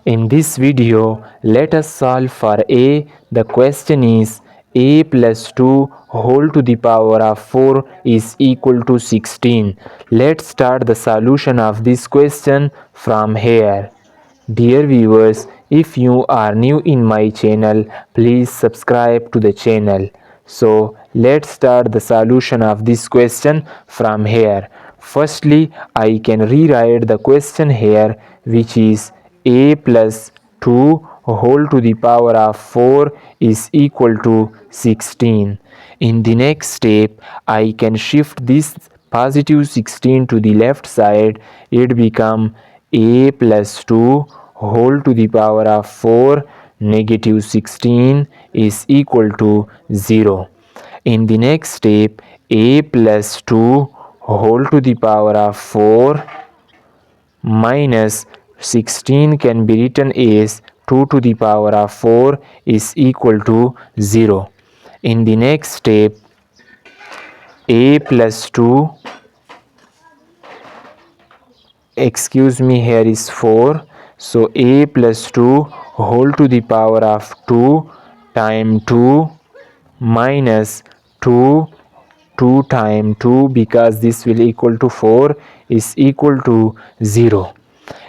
In this video, let us solve for a. The question is a plus 2 whole to the power of 4 is equal to 16. Let's start the solution of this question from here. Dear viewers, if you are new in my channel, please subscribe to the channel. So let's start the solution of this question from here. Firstly, I can rewrite the question here, which is a plus 2 whole to the power of 4 is equal to 16. In the next step, I can shift this positive 16 to the left side. It become a plus 2 whole to the power of 4 negative 16 is equal to 0. In the next step, a plus 2 whole to the power of 4 minus 16 can be written as 2 to the power of 4 is equal to 0. In the next step, a plus 2, here is 4, so a plus 2 whole to the power of 2 times 2 minus 2 times 2, because this will equal to 4, is equal to 0.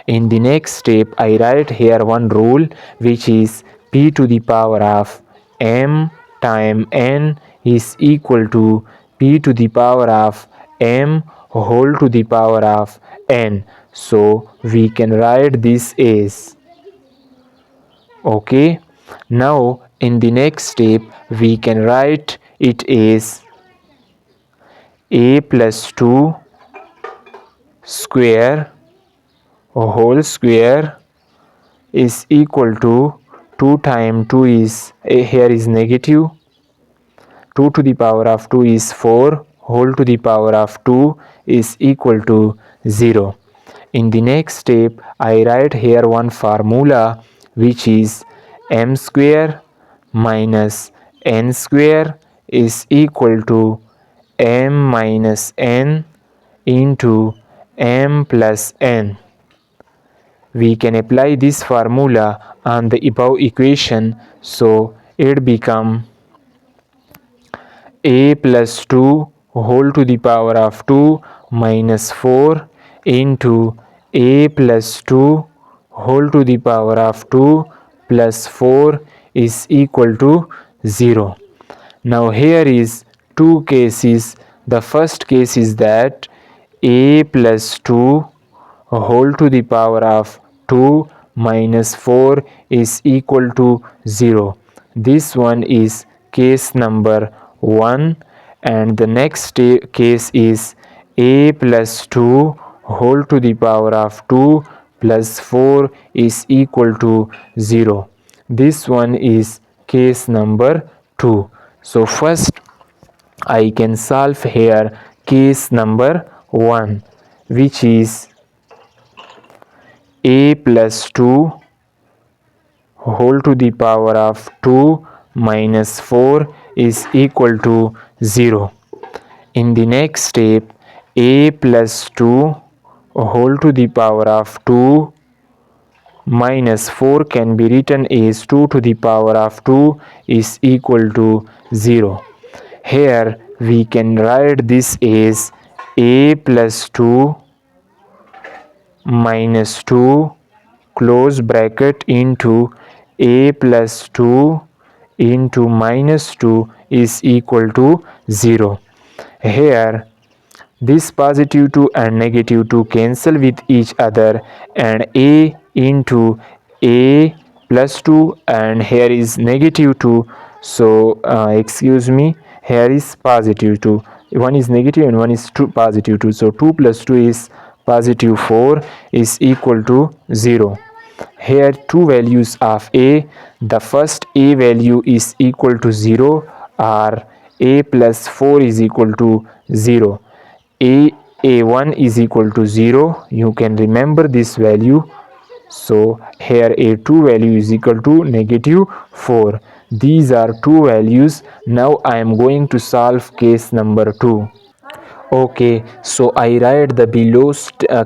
In the next step, I write here one rule, which is p to the power of m times n is equal to p to the power of m whole to the power of n. So we can write this as, okay. Now in the next step, we can write it as a plus 2 square whole square is equal to 2 times 2 is, here is negative, 2 to the power of 2 is 4, whole to the power of 2 is equal to 0. In the next step, I write here one formula, which is m square minus n square is equal to m minus n into m plus n. We can apply this formula on the above equation, so it become a plus 2 whole to the power of 2 minus 4 into a plus 2 whole to the power of 2 plus 4 is equal to 0. Now here is two cases. The first case is that a plus 2 whole to the power of 2 minus 4 is equal to 0. This one is case number 1, and the next case is a plus 2 whole to the power of 2 plus 4 is equal to 0. This one is case number 2. So first I can solve here case number 1, which is a plus 2 whole to the power of 2 minus 4 is equal to 0. In the next step, a plus 2 whole to the power of 2 minus 4 can be written as 2 to the power of 2 is equal to 0. Here we can write this as a plus 2 minus 2 close bracket into a plus 2 into minus 2 is equal to 0. Here this positive 2 and negative 2 cancel with each other, and a into a plus 2, and here is negative 2, so here is positive 2. One is negative and one is positive 2, so 2 plus 2 is positive 4 is equal to 0. Here two values of a. The first a value is equal to 0, or a plus 4 is equal to 0. A1 is equal to 0. You can remember this value. So here a2 value is equal to negative 4. These are two values. Now I am going to solve case number 2. Okay, so I write the below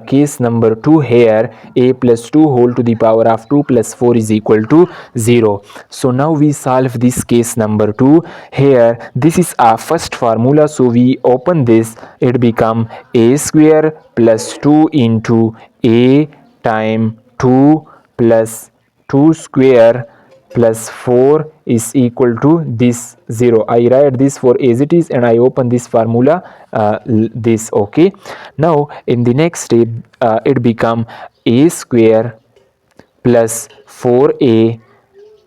case number 2 here. A plus 2 whole to the power of 2 plus 4 is equal to 0. So now we solve this case number 2. Here this is our first formula, so we open this. It become a square plus 2 into a time 2 plus 2 square plus 4 is equal to this 0. I write this for as it is and I open this formula this. Okay, now in the next step it become a square plus 4a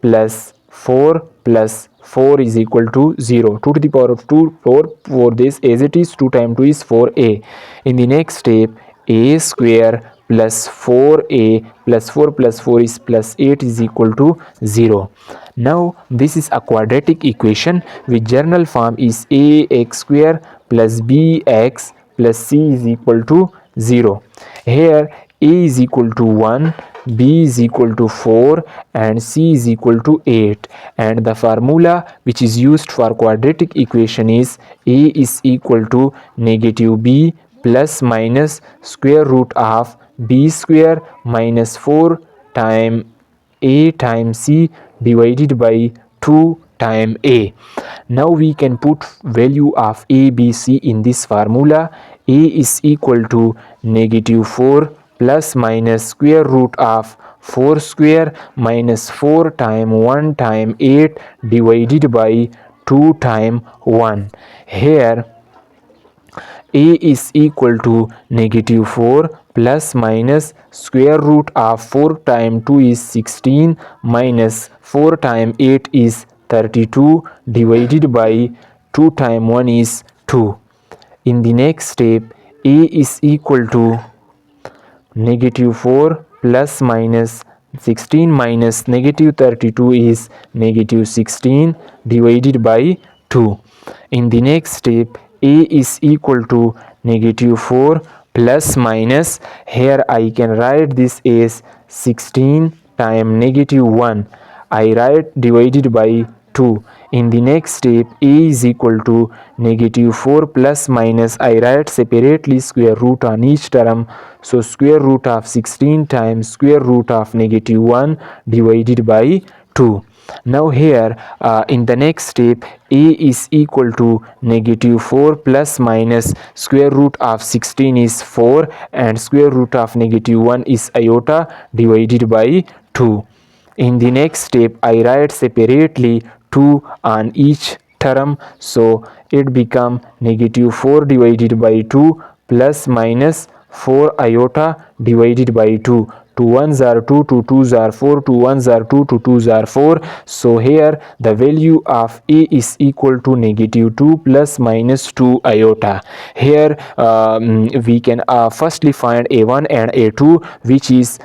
plus 4 plus 4 is equal to 0. 2 to the power of 2, 4 for this as it is, 2 times 2 is 4a. In the next step, a square plus 4a plus 4 plus 4 is plus 8 is equal to 0. Now this is a quadratic equation which general form is ax square plus bx plus c is equal to 0. Here a is equal to 1, b is equal to 4 and c is equal to 8, and the formula which is used for quadratic equation is a is equal to negative b plus minus square root of b square minus 4 times a times c divided by 2 times a. Now we can put value of a, b, c in this formula. A is equal to negative 4 plus minus square root of 4 square minus 4 times 1 times 8 divided by 2 times 1. Here a is equal to negative 4 plus minus square root of 4 times 2 is 16 minus 4 times 8 is 32 divided by 2 times 1 is 2. In the next step, a is equal to negative 4 plus minus 16 minus negative 32 is negative 16 divided by 2. In the next step, a is equal to negative 4 plus minus, here I can write this as 16 times negative 1. I write divided by 2. In the next step, a is equal to negative 4 plus minus, I write separately square root on each term. So square root of 16 times square root of negative 1 divided by 2. Now here in the next step, a is equal to negative 4 plus minus square root of 16 is 4 and square root of negative 1 is iota divided by 2. In the next step, I write separately 2 on each term, so it become negative 4 divided by 2 plus minus 4 iota divided by 2. 2 ones are 2, 2 twos are 4, 2 ones are 2, 2 twos are 4. So here the value of a is equal to negative 2 plus minus 2 iota. Here we can firstly find a1 and a2, which is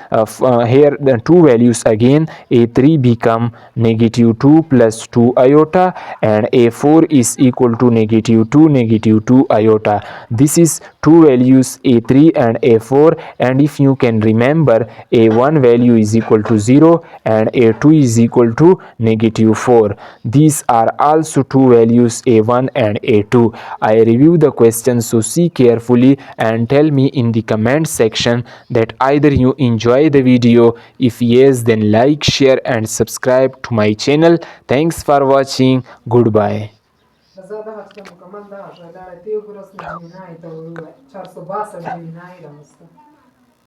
here the two values again. A3 become negative 2 plus 2 iota and a4 is equal to negative 2 negative 2 iota. This is two values a3 and a4, and if you can remember, a1 value is equal to 0 and a2 is equal to negative 4. These are also two values a1 and a2. I review the question, so see carefully and tell me in the comment section that either you enjoy the video. If yes, then like, share and subscribe to my channel. Thanks for watching. Goodbye. 462 جنيه نهاية 462 جنيه نهاية